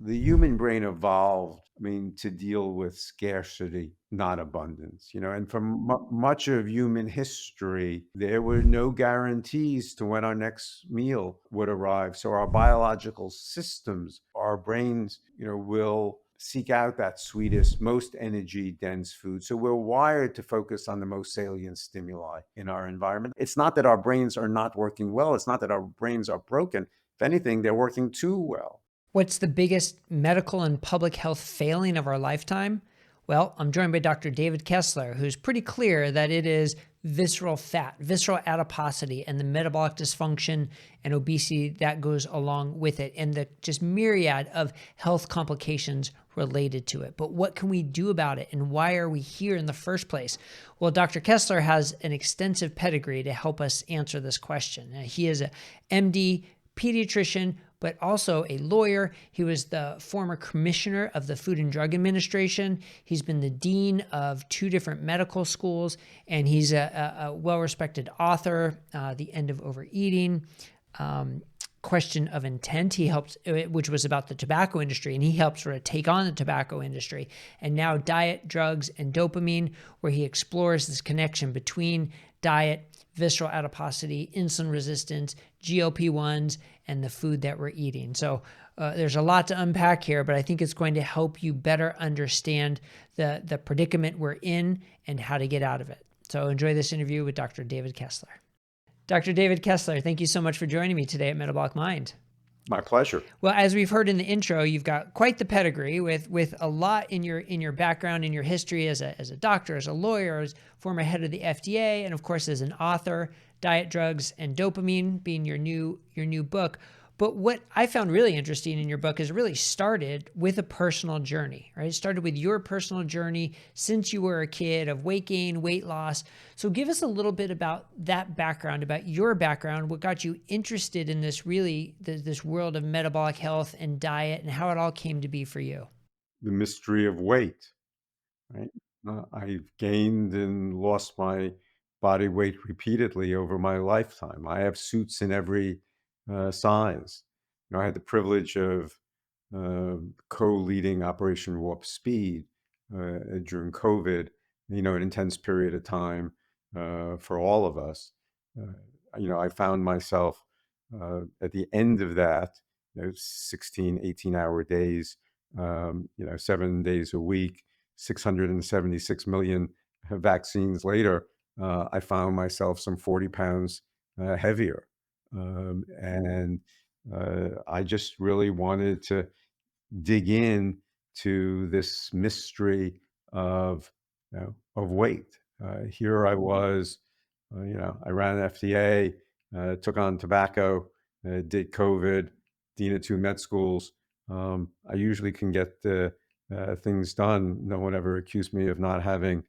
the human brain evolved, to deal with scarcity, not abundance, and for much of human history, there were no guarantees to when our next meal would arrive. So our biological systems, our brains, will seek out that sweetest, most energy dense food. So we're wired to focus on the most salient stimuli in our environment. It's not that our brains are not working well. It's not that our brains are broken. If anything, they're working too well. What's the biggest medical and public health failing of our lifetime? Well, I'm joined by Dr. David Kessler, who's pretty clear that it is visceral fat, visceral adiposity, and the metabolic dysfunction and obesity that goes along with it, and the just myriad of health complications related to it. But what can we do about it, and why are we here in the first place? Well, Dr. Kessler has an extensive pedigree to help us answer this question. He is a MD, pediatrician, but also a lawyer. He was the former commissioner of the Food and Drug Administration. He's been the dean of 2 different medical schools, and he's a well-respected author, The End of Overeating, Question of Intent. He helped, which was about the tobacco industry, and he helped sort of take on the tobacco industry. And now Diet, Drugs, and Dopamine, where he explores this connection between diet, visceral adiposity, insulin resistance, GLP-1s, and the food that we're eating. So there's a lot to unpack here, but I think it's going to help you better understand the predicament we're in and how to get out of it. So enjoy this interview with Dr. David Kessler. Dr. David Kessler, thank you so much for joining me today at Metabolic Mind. My pleasure. Well, as we've heard in the intro, you've got quite the pedigree with a lot in your background, in your history as a doctor, as a lawyer, as former head of the FDA, and of course as an author. Diet, Drugs, and Dopamine being your new book. But what I found really interesting in your book is it really started with a personal journey, right? It started with your personal journey since you were a kid of weight gain, weight loss. So give us a little bit about that background, about your background, what got you interested in this this world of metabolic health and diet, and how it all came to be for you. The mystery of weight, right? I've gained and lost my body weight repeatedly over my lifetime. I have suits in every size. I had the privilege of co-leading Operation Warp Speed during COVID, an intense period of time for all of us. I found myself at the end of that, 16, 18-hour days, 7 days a week, 676 million vaccines later, I found myself some 40 pounds heavier. And I just really wanted to dig in to this mystery of weight. Here I was, I ran an FDA, took on tobacco, did COVID, dean of 2 med schools. I usually can get things done. No one ever accused me of not having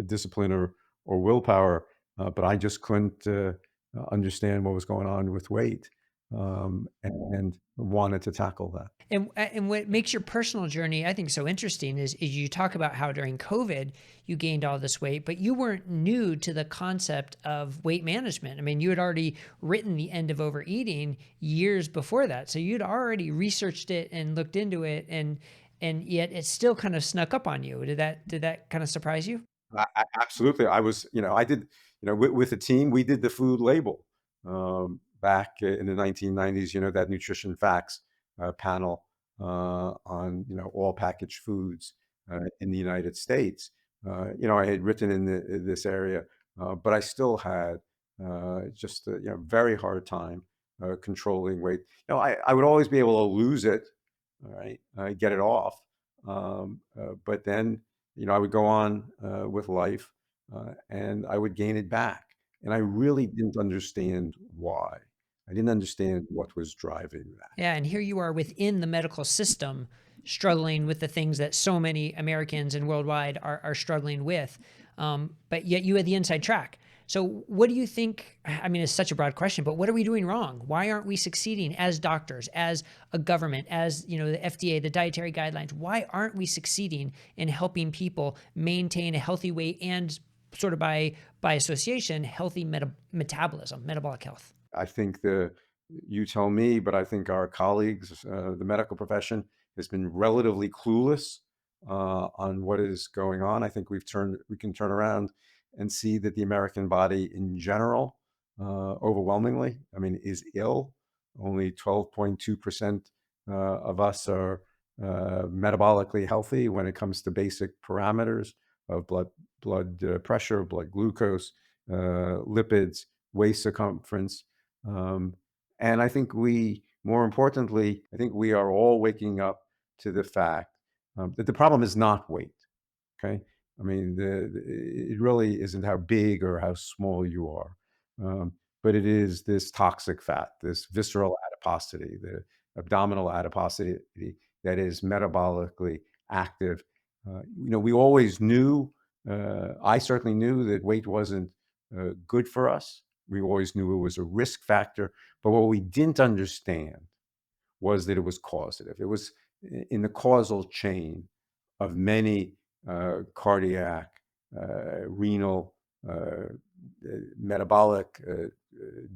discipline or willpower, but I just couldn't understand what was going on with weight, and wanted to tackle that. And what makes your personal journey, I think, so interesting is you talk about how during COVID you gained all this weight, but you weren't new to the concept of weight management. I mean, you had already written The End of Overeating years before that, so you'd already researched it and looked into it, and yet it still kind of snuck up on you. Did that kind of surprise you? Absolutely, I was, I did, with the team, we did the food label back in the 1990s. That nutrition facts panel on all packaged foods in the United States. I had written in this area, but I still had just a very hard time controlling weight. I would always be able to lose it, all right, get it off, but then I would go on with life, and I would gain it back, and I really didn't understand why. I didn't understand what was driving that. Yeah, and here you are within the medical system struggling with the things that so many Americans and worldwide are struggling with. But yet you had the inside track. So what do you think? I mean, it's such a broad question, but what are we doing wrong? Why aren't we succeeding as doctors, as a government, as the FDA, the dietary guidelines? Why aren't we succeeding in helping people maintain a healthy weight and sort of by association, healthy metabolism, metabolic health? I think the you tell me, but I think our colleagues, the medical profession, has been relatively clueless on what is going on. I think we can turn around and see that the American body in general, overwhelmingly, I mean, is ill. Only 12.2% of us are metabolically healthy when it comes to basic parameters of blood pressure, blood glucose, lipids, waist circumference. Um, and I think more importantly, I think we are all waking up to the fact that the problem is not weight. Okay. I mean, it really isn't how big or how small you are, um, but it is this toxic fat, this visceral adiposity, the abdominal adiposity that is metabolically active. We always knew, I certainly knew that weight wasn't good for us. We always knew it was a risk factor. But what we didn't understand was that it was causative. It was in the causal chain of many cardiac, renal, metabolic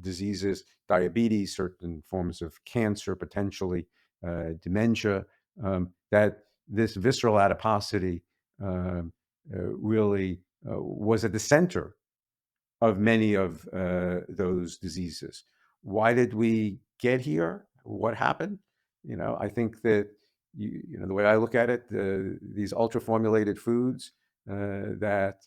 diseases, diabetes, certain forms of cancer, potentially dementia, that this visceral adiposity really was at the center of many of those diseases. Why did we get here? What happened? I think that the way I look at it, these ultra-formulated foods that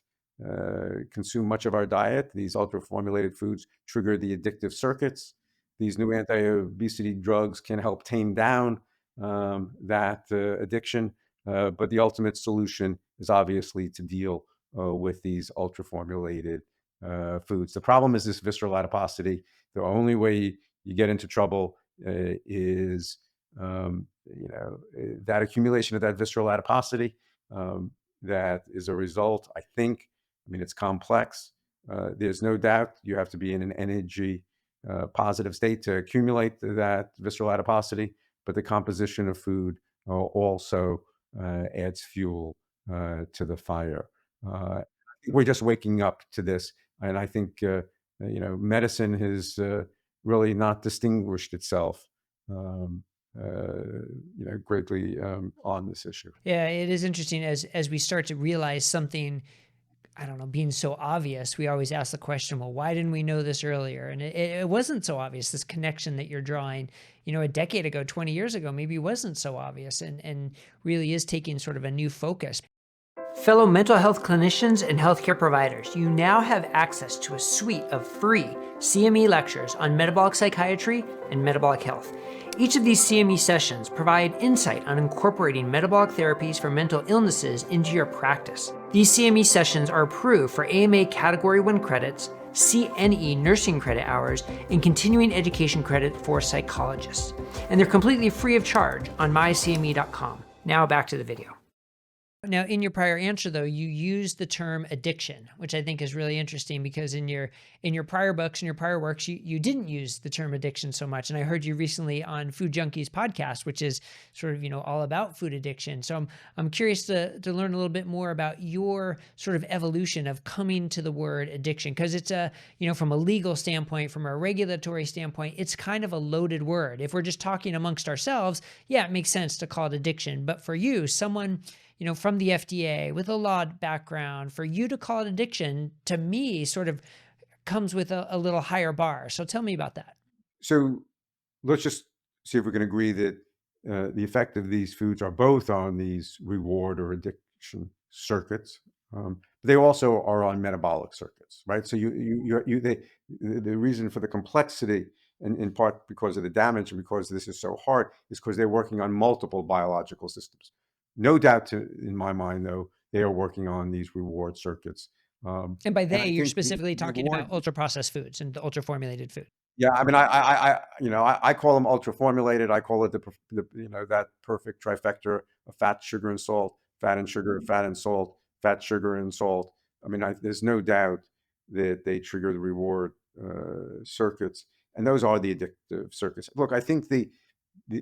consume much of our diet, these ultra-formulated foods trigger the addictive circuits. These new anti-obesity drugs can help tame down that addiction, but the ultimate solution is obviously to deal with these ultra-formulated foods. The problem is this visceral adiposity. The only way you get into trouble is that accumulation of that visceral adiposity. That is a result. I think. I mean, it's complex. There's no doubt you have to be in an energy positive state to accumulate that visceral adiposity, but the composition of food also adds fuel to the fire. We're just waking up to this, and I think medicine has really not distinguished itself, um, greatly on this issue. Yeah, it is interesting as we start to realize something, I don't know, being so obvious, we always ask the question, well, why didn't we know this earlier? And it wasn't so obvious, this connection that you're drawing, a decade ago, 20 years ago, maybe wasn't so obvious and really is taking sort of a new focus. Fellow mental health clinicians and healthcare providers, you now have access to a suite of free CME lectures on metabolic psychiatry and metabolic health. Each of these CME sessions provide insight on incorporating metabolic therapies for mental illnesses into your practice. These CME sessions are approved for AMA Category 1 credits, CNE nursing credit hours, and continuing education credit for psychologists. And they're completely free of charge on mycme.com. Now back to the video. Now, in your prior answer, though, you used the term addiction, which I think is really interesting because in your prior books and your prior works, you didn't use the term addiction so much. And I heard you recently on Food Junkies podcast, which is sort of all about food addiction. So I'm curious to learn a little bit more about your sort of evolution of coming to the word addiction, because it's from a legal standpoint, from a regulatory standpoint, it's kind of a loaded word. If we're just talking amongst ourselves, yeah, it makes sense to call it addiction. But for you, someone from the FDA with a law background, for you to call it addiction, to me, sort of comes with a little higher bar. So tell me about that. So let's just see if we can agree that the effect of these foods are both on these reward or addiction circuits. But they also are on metabolic circuits, right? So the reason for the complexity, in part because of the damage and because this is so hard, is because they're working on multiple biological systems. No doubt, in my mind, though, they are working on these reward circuits. And by And they, I you're think specifically the talking reward. about ultra processed foods and the ultra formulated food. Yeah, I mean, I call them ultra formulated. I call it that perfect trifecta of fat, sugar, and salt, fat and sugar, fat and salt, fat, sugar, and salt. I mean, there's no doubt that they trigger the reward circuits, and those are the addictive circuits. Look, I think the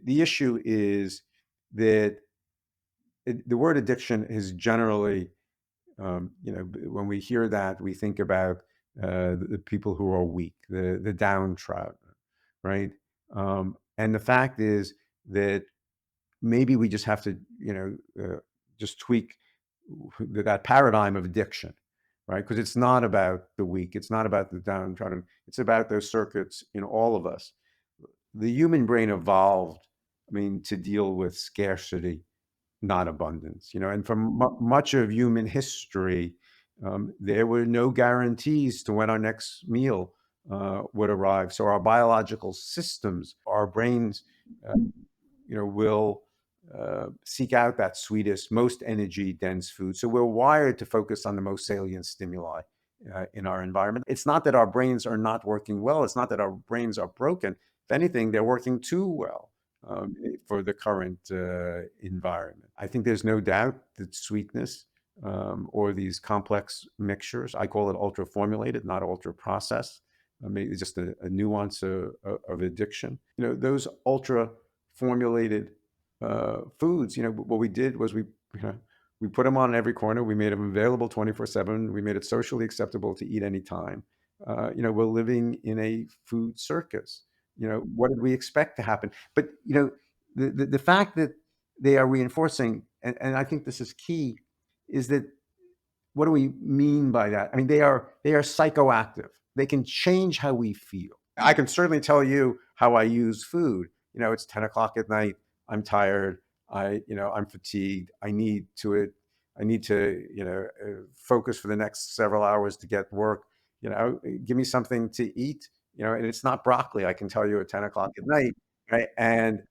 issue is that the word addiction is generally, when we hear that, we think about the people who are weak, the downtrodden, right? And the fact is that maybe we just have to, just tweak that paradigm of addiction, right? Because it's not about the weak, it's not about the downtrodden, it's about those circuits in all of us. The human brain evolved, to deal with scarcity, not abundance, and from much of human history, there were no guarantees to when our next meal would arrive. So our biological systems, our brains, uh, will seek out that sweetest, most energy dense food. So we're wired to focus on the most salient stimuli in our environment. It's not that our brains are not working well. It's not that our brains are broken. If anything, they're working too well for the current environment. I think there's no doubt that sweetness or these complex mixtures, I call it ultra formulated, not ultra processed, maybe just a nuance of addiction. Those ultra formulated foods. What we did was we put them on every corner. We made them available 24/7. We made it socially acceptable to eat anytime. We're living in a food circus. What did we expect to happen? But the fact that they are reinforcing, and I think this is key, is that what do we mean by that? They are psychoactive. They can change how we feel. I can certainly tell you how I use food. It's 10 o'clock at night. I'm tired. I'm fatigued. I need to, focus for the next several hours to get work. Give me something to eat. And it's not broccoli. I can tell you at 10 o'clock at night, right? And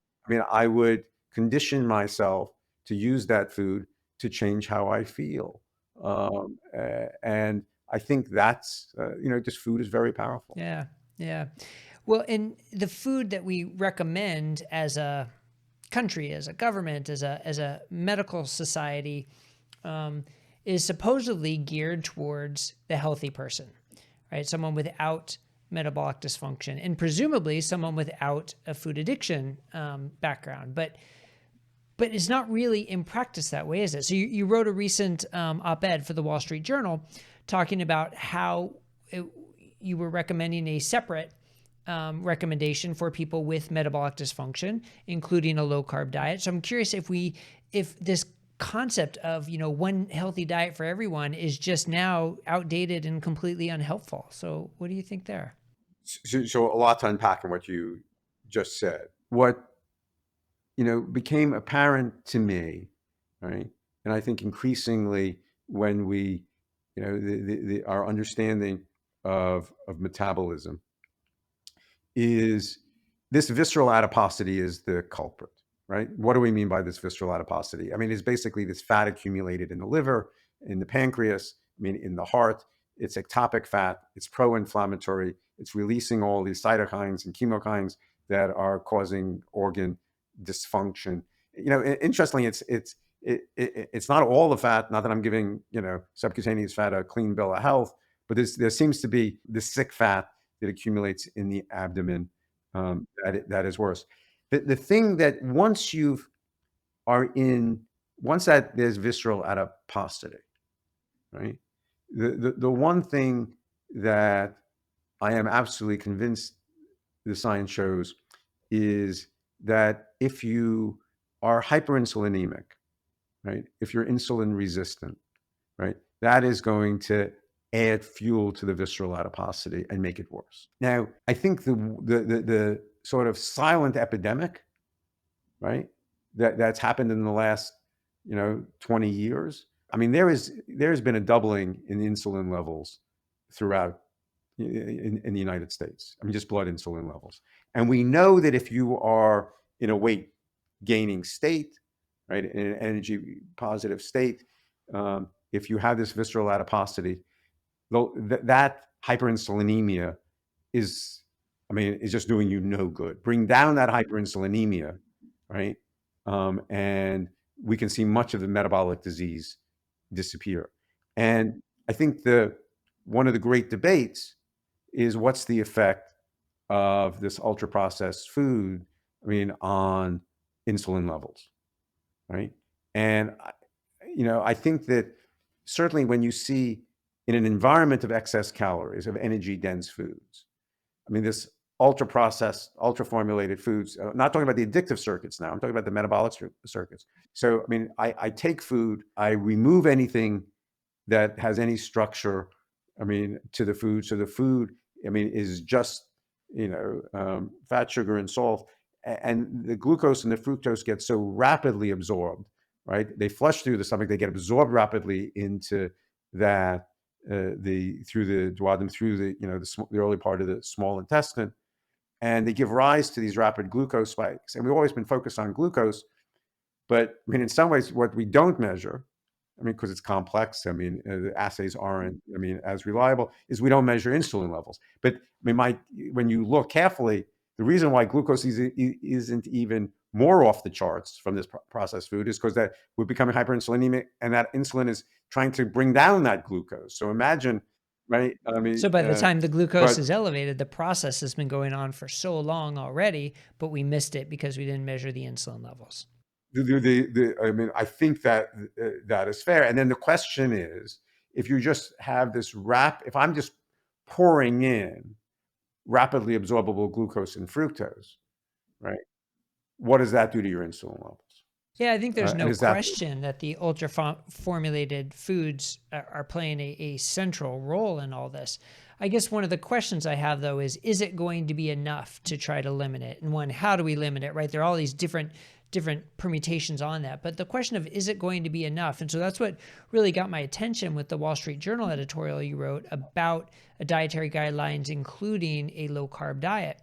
I would condition myself to use that food to change how I feel. And I think that's, just food is very powerful. Yeah. Yeah. Well, and the food that we recommend as a country, as a government, as a medical society, um, is supposedly geared towards the healthy person, right? Someone without metabolic dysfunction, and presumably someone without a food addiction background. But it's not really in practice that way, is it? So you wrote a recent op-ed for the Wall Street Journal talking about how you were recommending a separate recommendation for people with metabolic dysfunction, including a low-carb diet. So I'm curious if this concept of one healthy diet for everyone is just now outdated and completely unhelpful. So what do you think there? So a lot to unpack in what you just said. What became apparent to me, right? And I think increasingly when we, our understanding of metabolism is this visceral adiposity is the culprit, right? What do we mean by this visceral adiposity? It's basically this fat accumulated in the liver, in the pancreas, in the heart. It's ectopic fat. It's pro-inflammatory. It's releasing all these cytokines and chemokines that are causing organ dysfunction. Interestingly, it's not all the fat. Not that I'm giving subcutaneous fat a clean bill of health, but there seems to be this sick fat that accumulates in the abdomen that is worse. The thing that once that there's visceral adiposity, right? The one thing that I am absolutely convinced the science shows is that if you are hyperinsulinemic, right? If you're insulin resistant, right? That is going to add fuel to the visceral adiposity and make it worse. Now, I think the sort of silent epidemic, right? That's happened in the last 20 years. There's been a doubling in insulin levels throughout in the United States. Just blood insulin levels. And we know that if you are in a weight gaining state, right, in an energy positive state, if you have this visceral adiposity, that hyperinsulinemia is, is just doing you no good. Bring down that hyperinsulinemia, right? And we can see much of the metabolic disease disappear. And I think one of the great debates is what's the effect of this ultra processed food, on insulin levels, right? And I think that certainly when you see in an environment of excess calories, of energy dense foods, this ultra processed, ultra formulated foods. Not talking about the addictive circuits now. I'm talking about the metabolic circuits. So, I mean, I take food, I remove anything that has any structure, I mean, to the food. So the food, I mean, is just, fat, sugar, and salt. And the glucose and the fructose get so rapidly absorbed, right? They flush through the stomach, they get absorbed rapidly into that, through the duodenum, through the early part of the small intestine, and they give rise to these rapid glucose spikes. And we've always been focused on glucose, but I mean, in some ways, what we don't measure, I mean, because it's complex, I mean, the assays aren't, I mean, as reliable, is we don't measure insulin levels. But I mean, when you look carefully, the reason why glucose isn't even more off the charts from this processed food is because that we're becoming hyperinsulinemic, and that insulin is trying to bring down that glucose. So imagine, right? I mean, So by the time the glucose but is elevated, the process has been going on for so long already, but we missed it because we didn't measure the insulin levels. I mean, I think that that is fair. And then the question is, if you just have if I'm just pouring in rapidly absorbable glucose and fructose, right? What does that do to your insulin levels? Yeah, I think there's And no is that question that the ultra formulated foods are playing a central role in all this. I guess one of the questions I have though is it going to be enough to try to limit it? And one, how do we limit it, right? There are all these different permutations on that. But the question of is it going to be enough? And so that's what really got my attention with the Wall Street Journal editorial you wrote about dietary guidelines, including a low carb diet.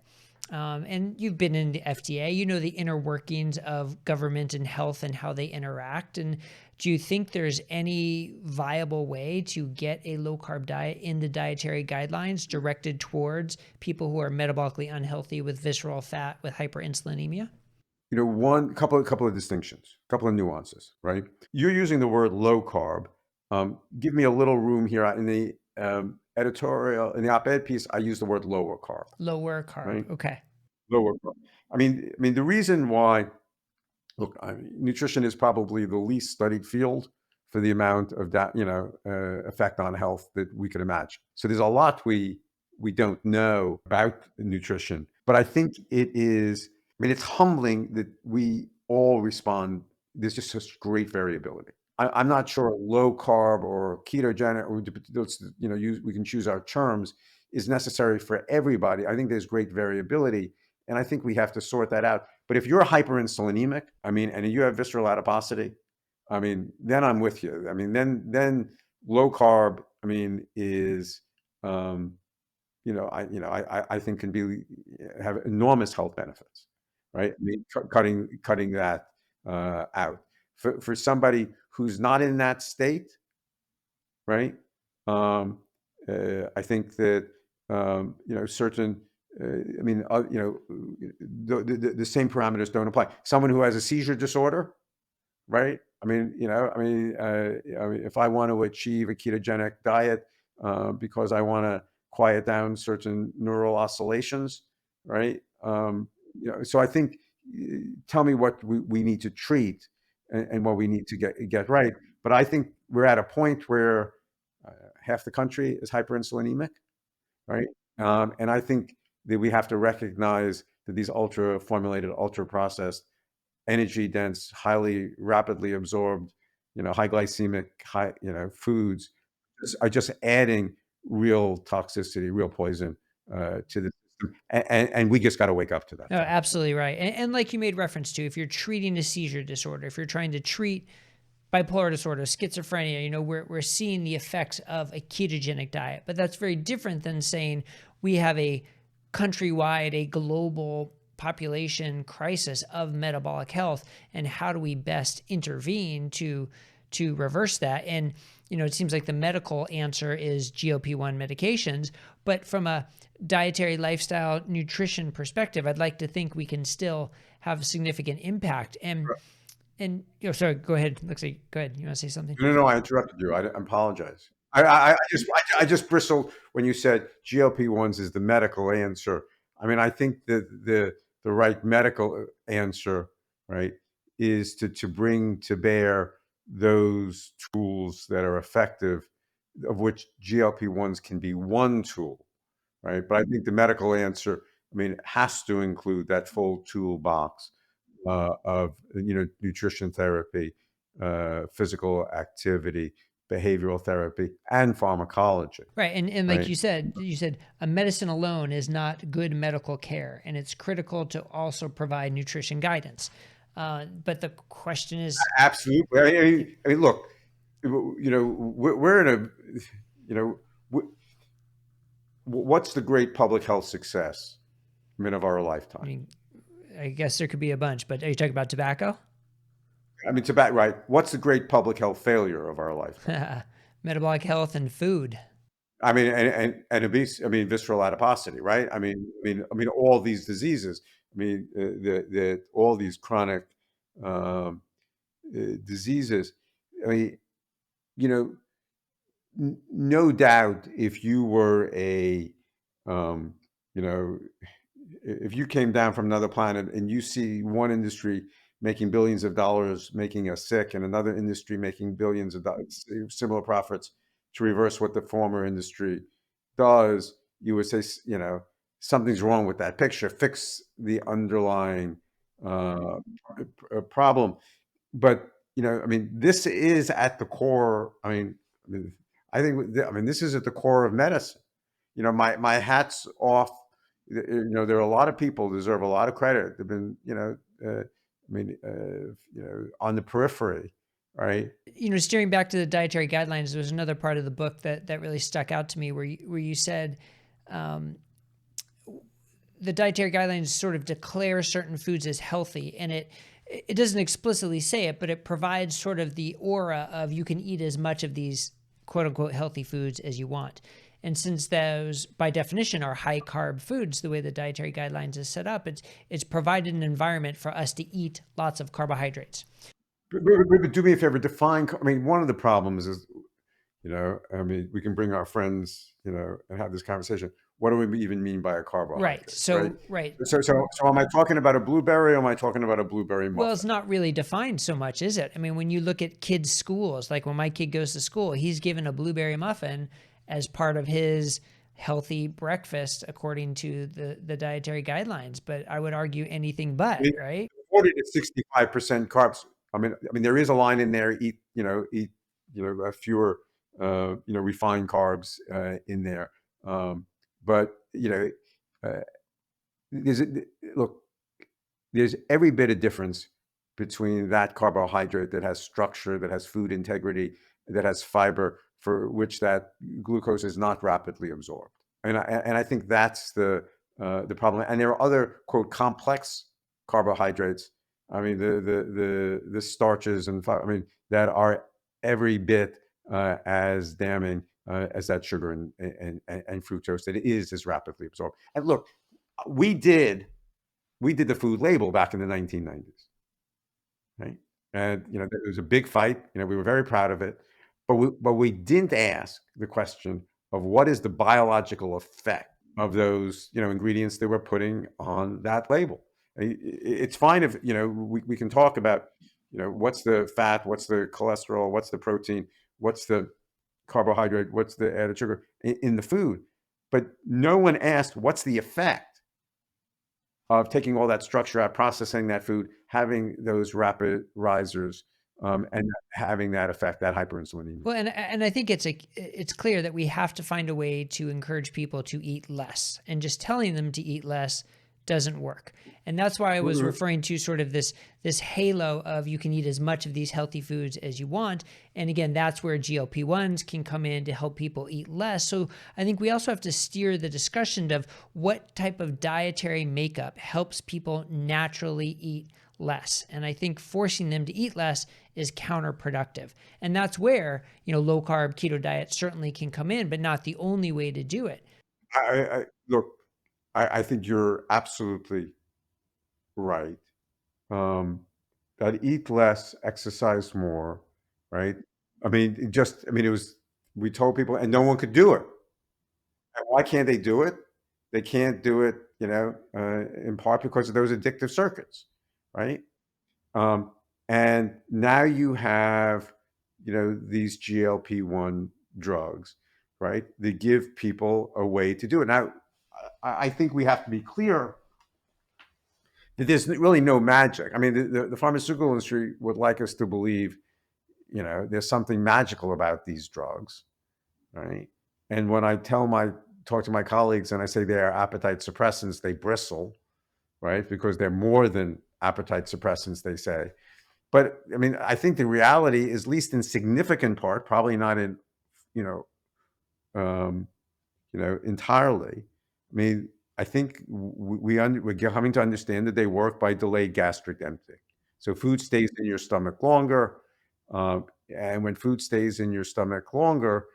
And you've been in the FDA, you know the inner workings of government and health and how they interact. And do you think there's any viable way to get a low carb diet in the dietary guidelines directed towards people who are metabolically unhealthy with visceral fat with hyperinsulinemia? one couple of distinctions, couple of nuances, right? You're using the word low carb. Give me a little room here in the editorial, in the op-ed piece. I use the word lower carb, Lower carb. right? Okay. Lower carb. I mean, the reason why, look, I mean, nutrition is probably the least studied field for the amount of that, effect on health that we could imagine. So there's a lot we don't know about nutrition, but I think it is. I mean, it's humbling that we all respond. There's just such great variability. I'm not sure low carb or ketogenic, or we can choose our terms, is necessary for everybody. I think there's great variability, and I think we have to sort that out. But if you're hyperinsulinemic, I mean, and you have visceral adiposity, I mean, then I'm with you. I mean, then low carb, I mean, is I think can be have enormous health benefits, right? I mean, cutting that out for somebody who's not in that state, right? Um, I think that certain. I mean, the same parameters don't apply. Someone who has a seizure disorder, right? If I want to achieve a ketogenic diet because I want to quiet down certain neural oscillations, right? So I think, tell me what we need to treat, and what we need to get right. But I think we're at a point where half the country is hyperinsulinemic, right? And I think that we have to recognize that these ultra formulated, ultra processed, energy dense, highly rapidly absorbed, high glycemic, foods are just adding real toxicity, real poison to the system. And we just got to wake up to that No, fact. absolutely right. And like you made reference to, if you're treating a seizure disorder, if you're trying to treat bipolar disorder, schizophrenia, we're seeing the effects of a ketogenic diet. But that's very different than saying we have a countrywide, a global population crisis of metabolic health, and how do we best intervene to reverse that? And it seems like the medical answer is GLP-1 medications, but from a dietary, lifestyle, nutrition perspective, I'd like to think we can still have a significant impact. And sorry, go ahead. Looks like go ahead. You want to say something? No, no, no, I interrupted you. I apologize. I just bristled when you said GLP-1s is the medical answer. I mean, I think that the right medical answer, right, is to bring to bear those tools that are effective, of which GLP-1s can be one tool, right? But I think the medical answer I mean, it has to include that full toolbox of nutrition therapy, physical activity, behavioral therapy, and pharmacology, Right, and like right? you said a medicine alone is not good medical care, and it's critical to also provide nutrition guidance. But the question is, Absolutely. I mean, look, we're in a, you know, what's the great public health success, I mean, of our I lifetime? mean, I guess there could be a bunch, but are you talking about tobacco? I mean, it's about right. What's the great public health failure of our lifetime? Metabolic health and food. I mean, and obese. I mean, visceral adiposity, right? I mean, all these diseases. I mean, the all these chronic um, diseases. I mean, you know, no doubt, if you were a, um, you know, if you came down from another planet and you see one industry making billions of dollars making us sick and another industry making billions of dollars, similar profits to reverse what the former industry does, you would say, something's wrong with that picture. Fix the underlying uh, problem. But I mean, this is at the core. I mean, I think I mean this is at the core of medicine. My hat's off. There are a lot of people who deserve a lot of credit. They've been, on the periphery, right? Steering back to the dietary guidelines, there was another part of the book that really stuck out to me, where you said um, the dietary guidelines sort of declare certain foods as healthy, and it doesn't explicitly say it, but it provides sort of the aura of you can eat as much of these quote unquote healthy foods as you want. And since those, by definition, are high carb foods, the way the dietary guidelines is set up, it's provided an environment for us to eat lots of carbohydrates. But do me a favor, define. I mean, one of the problems is, I mean, we can bring our friends, and have this conversation. What do we even mean by a Right. carbohydrate, right? So, right. So am I talking about a blueberry or am I talking about a blueberry Well, it's muffin? not really defined so much, is it? I mean, when you look at kids' schools, like when my kid goes to school, he's given a blueberry muffin as part of his healthy breakfast according to the dietary guidelines. But I would argue anything I but, mean, right? 40 to 65% carbs. I mean, there is a line in there, eat, fewer, refined carbs in there. Um, but, uh, there's a, look, there's every bit of difference between that carbohydrate that has structure, that has food integrity, that has fiber, for which that glucose is not rapidly absorbed. And I think that's the problem. And there are other quote complex carbohydrates. I mean the starches and I mean that are every bit as damning as that sugar and fructose that is as rapidly absorbed. And look, we did we did the food label back in the 1990s, right? And there was a big fight. We were very proud of it, but we didn't ask the question of what is the biological effect of those ingredients that we're putting on that label. It's fine if we can talk about what's the fat, what's the cholesterol, what's the protein, what's the carbohydrate, what's the added sugar in the food, but no one asked what's the effect of taking all that structure out, processing that food, having those rapid risers, and having that effect, that hyperinsulinemia. Well, and I think it's clear that we have to find a way to encourage people to eat less, and just telling them to eat less doesn't work. And that's why I was Mhm. referring to sort of this halo of you can eat as much of these healthy foods as you want. And again, that's where GLP-1s can come in to help people eat less. So I think we also have to steer the discussion of what type of dietary makeup helps people naturally eat less. And I think forcing them to eat less is counterproductive. And that's where, low carb keto diet certainly can come in, but not the only way to do it. Look, I think you're absolutely right. Um, that eat less, exercise more, right? I mean, it was we told people, and no one could do it. And why can't they do it? They can't do it, in part because of those addictive circuits, right? Um, and now you have, these GLP-1 drugs, right? They give people a way to do it. Now, I think we have to be clear that there's really no magic. I mean, the pharmaceutical industry would like us to believe, there's something magical about these drugs, right? And when I talk to my colleagues and I say they are appetite suppressants, they bristle, right? Because they're more than appetite suppressants, they say. But I mean, I think the reality is, at least in significant part, probably not in, you know, um, entirely. I mean, I think we're coming to understand that they work by delayed gastric emptying. So food stays in your stomach longer, and when food stays in your stomach longer,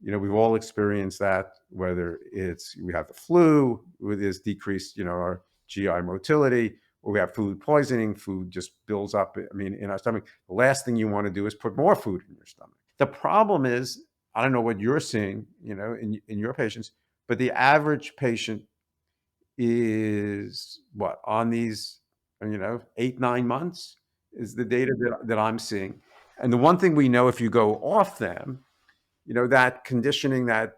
we've all experienced that. Whether it's we have the flu with this decreased, our GI motility, or we have food poisoning, food just builds up. I mean, in our stomach, the last thing you want to do is put more food in your stomach. The problem is, I don't know what you're seeing, in your patients, but the average patient is what on these, 8, 9 months is the data that I'm seeing. And the one thing we know, if you go off them, that conditioning, that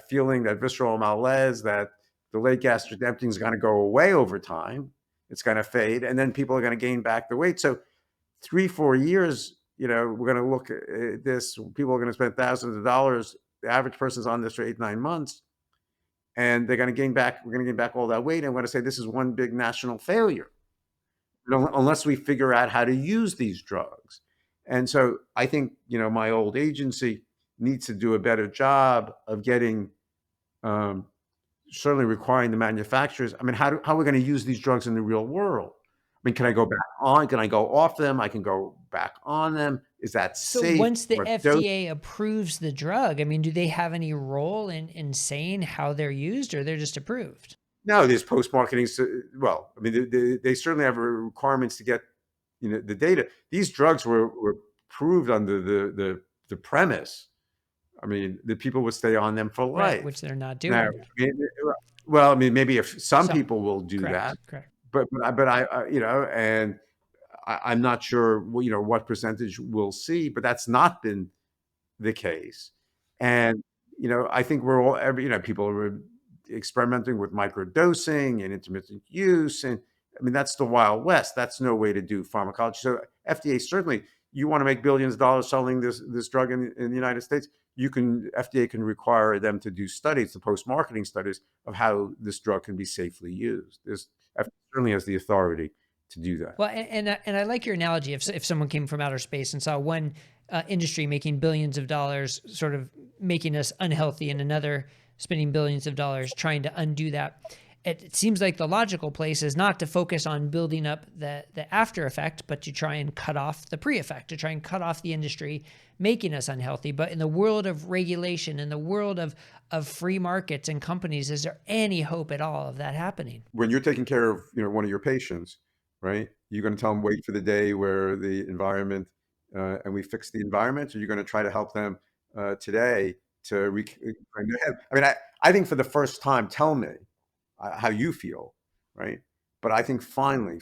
feeling, that visceral malaise, that delayed gastric emptying is going to go away over time. It's going to fade, and then people are going to gain back the weight. So 3, 4 years, we're going to look at this. People are going to spend thousands of dollars. The average person's on this for 8, 9 months, and they're going to gain back. We're going to gain back all that weight. And we're going to say this is one big national failure, unless we figure out how to use these drugs. And so I think, my old agency needs to do a better job of getting, um, certainly requiring the manufacturers. I mean, how are we going to use these drugs in the real world? I mean, can I go back on? Can I go off them? I can go back on them. Is that So safe? once the What dose? FDA approves the drug, I mean, do they have any role in saying how they're used, or they're just approved? No, there's post-marketing. Well, I mean, they certainly have requirements to get, the data. These drugs were proved under the premise. I mean, the people would stay on them for Right, life. which they're not Now, doing. well, I mean, maybe if some Some. people will do that, Correct, correct. and I'm not sure, what percentage we'll see, but that's not been the case. And, I think we're all, people are experimenting with microdosing and intermittent use. And I mean, that's the Wild West. That's no way to do pharmacology. So FDA, certainly, you want to make billions of dollars selling this drug in the United States, FDA can require them to do studies, the post-marketing studies of how this drug can be safely used. FDA certainly has the authority to do that. Well, and I like your analogy. If someone came from outer space and saw one industry making billions of dollars, sort of making us unhealthy, and another spending billions of dollars trying to undo that, it seems like the logical place is not to focus on building up the after effect, but to try and cut off the pre effect, to try and cut off the industry making us unhealthy. But in the world of regulation, in the world of free markets and companies, is there any hope at all of that happening? When you're taking care of, one of your patients, right? You're going to tell them wait for the day where the environment, and we fix the environment, or you're going to try to help them today to reclaim their head. I mean, I think for the first time, tell me how you feel, right? But I think finally,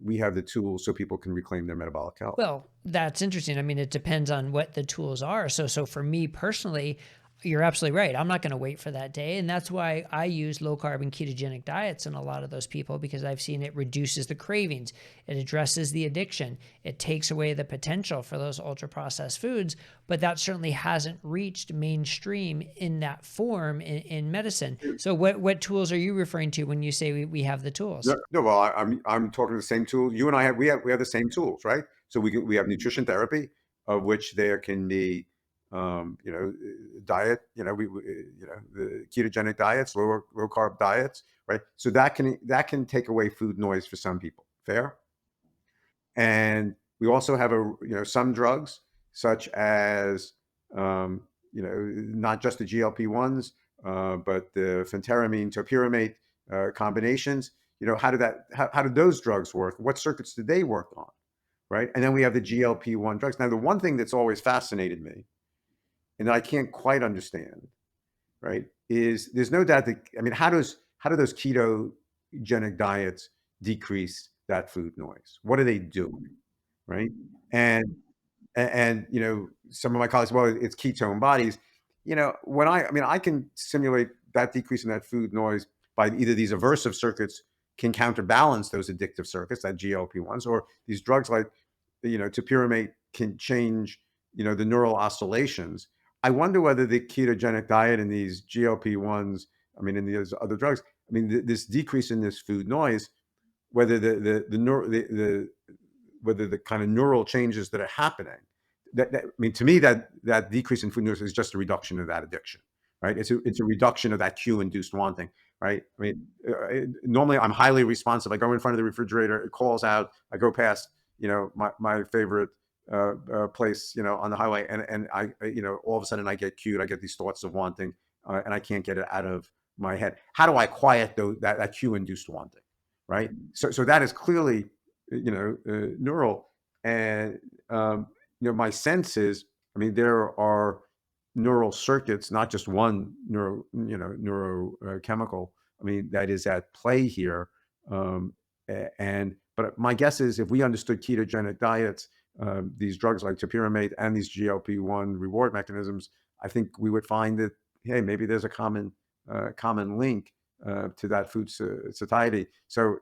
we have the tools so people can reclaim their metabolic health. Well, that's interesting. I mean, it depends on what the tools are. So for me personally, you're absolutely right. I'm not going to wait for that day. And that's why I use low carb and ketogenic diets in a lot of those people, because I've seen it reduces the cravings. It addresses the addiction. It takes away the potential for those ultra processed foods. But that certainly hasn't reached mainstream in that form in medicine. So what tools are you referring to when you say we have the tools? No, no, well, I'm talking the same tool. You and I have the same tools, right? So we have nutrition therapy, of which there can be, diet, the ketogenic diets, low carb diets, right? So that can take away food noise for some people. Fair. And we also have some drugs such as, not just the GLP-1s, but the phentermine topiramate combinations. How do those drugs work? What circuits do they work on? Right. And then we have the GLP-1 drugs. Now, the one thing that's always fascinated me and that I can't quite understand, right, is there's no doubt that, I mean, how do those ketogenic diets decrease that food noise? What are they doing? Right. And some of my colleagues, well, it's ketone bodies. When I mean, I can simulate that decrease in that food noise by either these aversive circuits can counterbalance those addictive circuits, that GLP-1s, or these drugs like, topiramate can change, the neural oscillations. I wonder whether the ketogenic diet and these GLP-1s, I mean, and these other drugs, I mean, this decrease in this food noise, whether the whether the kind of neural changes that are happening, I mean, to me, that decrease in food noise is just a reduction of that addiction, right? It's a reduction of that cue induced wanting, right? I mean, normally I'm highly responsive. I go in front of the refrigerator, it calls out. I go past, my favorite place, on the highway, and all of a sudden I get cued. I get these thoughts of wanting, and I can't get it out of my head. How do I quiet that cue induced wanting, right? So that is clearly, neural. And my sense is, I mean, there are neural circuits, not just one neurochemical. I mean, that is at play here. But my guess is, if we understood ketogenic diets, these drugs like topiramate and these GLP-1 reward mechanisms, I think we would find that, hey, maybe there's a common link to that food satiety. So,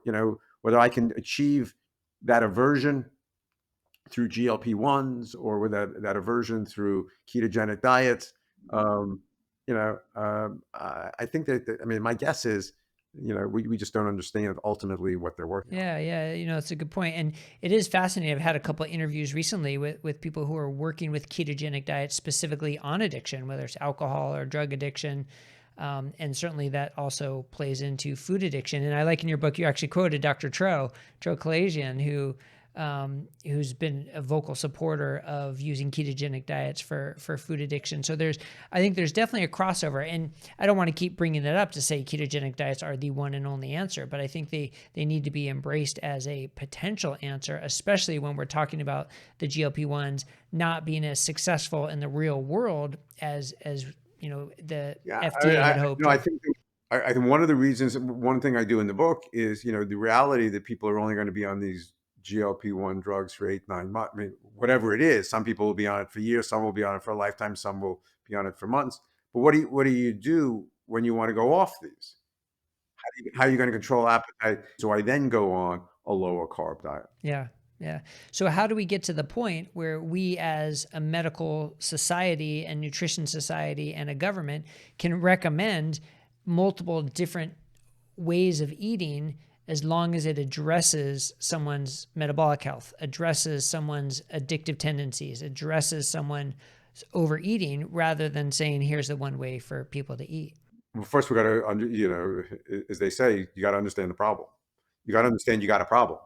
whether I can achieve that aversion through GLP-1s or with that aversion through ketogenic diets, um, I think that, I mean, my guess is, we just don't understand ultimately what they're working on. Yeah, yeah, it's a good point, and it is fascinating. I've had a couple of interviews recently with people who are working with ketogenic diets specifically on addiction, whether it's alcohol or drug addiction, and certainly that also plays into food addiction. And I like in your book you actually quoted Dr. Tro Kalayjian, who's been a vocal supporter of using ketogenic diets for food addiction. So I think there's definitely a crossover, and I don't want to keep bringing it up to say ketogenic diets are the one and only answer, but I think they need to be embraced as a potential answer, especially when we're talking about the GLP-1s not being as successful in the real world as the Yeah, FDA had hoped. I think I think one of the reasons, one thing I do in the book is, the reality that people are only going to be on these GLP-1 drugs for 8, 9 months. I mean, whatever it is, some people will be on it for years, some will be on it for a lifetime, some will be on it for months. But what do you do when you want to go off these? How are you going to control appetite? So I then go on a lower carb diet. Yeah. Yeah. So how do we get to the point where we as a medical society and nutrition society and a government can recommend multiple different ways of eating as long as it addresses someone's metabolic health, addresses someone's addictive tendencies, addresses someone's overeating, rather than saying, here's the one way for people to eat? Well, first we got to, as they say, you got to understand the problem. You got to understand you got a problem,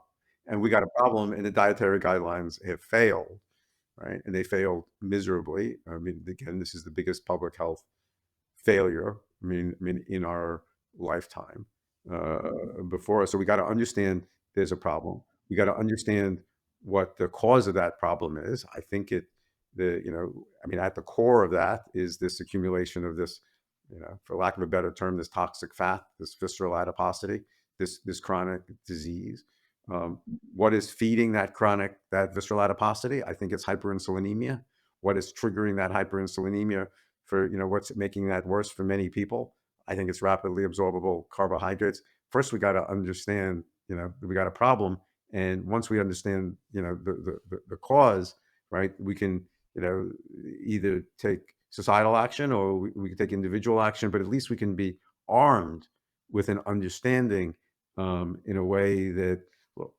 and we got a problem, and the dietary guidelines have failed, right? And they failed miserably. I mean, again, this is the biggest public health failure. I mean, in our lifetime before us. So we got to understand there's a problem. We got to understand what the cause of that problem is. I think I mean, at the core of that is this accumulation of this, for lack of a better term, this toxic fat, this visceral adiposity, this chronic disease. What is feeding that visceral adiposity? I think it's hyperinsulinemia. What is triggering that hyperinsulinemia for, what's making that worse for many people? I think it's rapidly absorbable carbohydrates. First, we got to understand, that we got a problem, and once we understand, the cause, right, we can, either take societal action or we can take individual action, but at least we can be armed with an understanding, in a way that, well,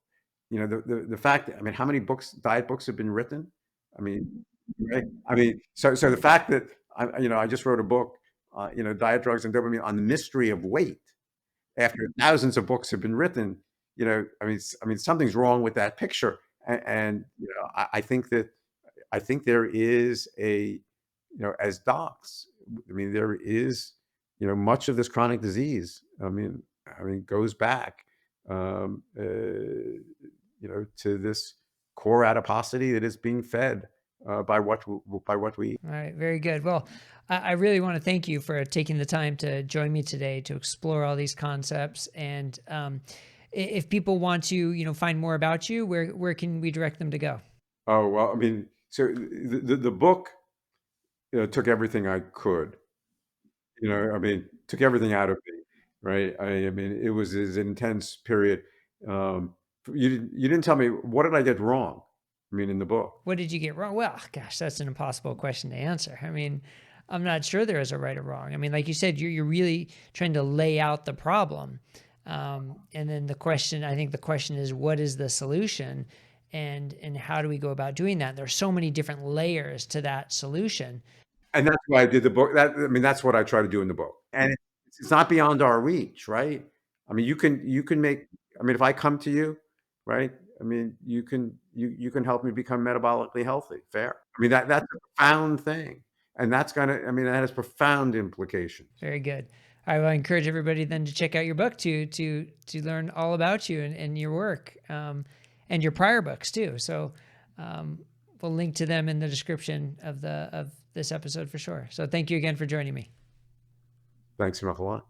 the fact that, I mean, how many diet books have been written? I mean, right? I mean, so the fact that I just wrote a book, Diet, Drugs, and Dopamine, on the mystery of weight, after thousands of books have been written, I mean, something's wrong with that picture. And I think there is as docs, I mean, there is, much of this chronic disease. I mean, goes back, to this core adiposity that is being fed by what we eat. All right, very good. Well, I really want to thank you for taking the time to join me today to explore all these concepts. And if people want to, find more about you, where can we direct them to go? Oh, well, I mean, so the book, took everything I could I mean, took everything out of me, right? I mean, it was this intense period. Um, you didn't tell me, what did I get wrong? I mean, in the book. What did you get wrong? Well, gosh, that's an impossible question to answer. I mean, I'm not sure there is a right or wrong. I mean, like you said, you're really trying to lay out the problem. And then I think the question is, what is the solution? And how do we go about doing that? There's so many different layers to that solution. And that's why I did the book. I mean, that's what I try to do in the book. And it's not beyond our reach, right? I mean, you can make I mean, if I come to you, right? I mean, you can help me become metabolically healthy. Fair. I mean, that's a profound thing. And I mean, that has profound implications. Very good. I will encourage everybody then to check out your book to learn all about you and your work, and your prior books too. So we'll link to them in the description of this episode for sure. So thank you again for joining me. Thanks a lot.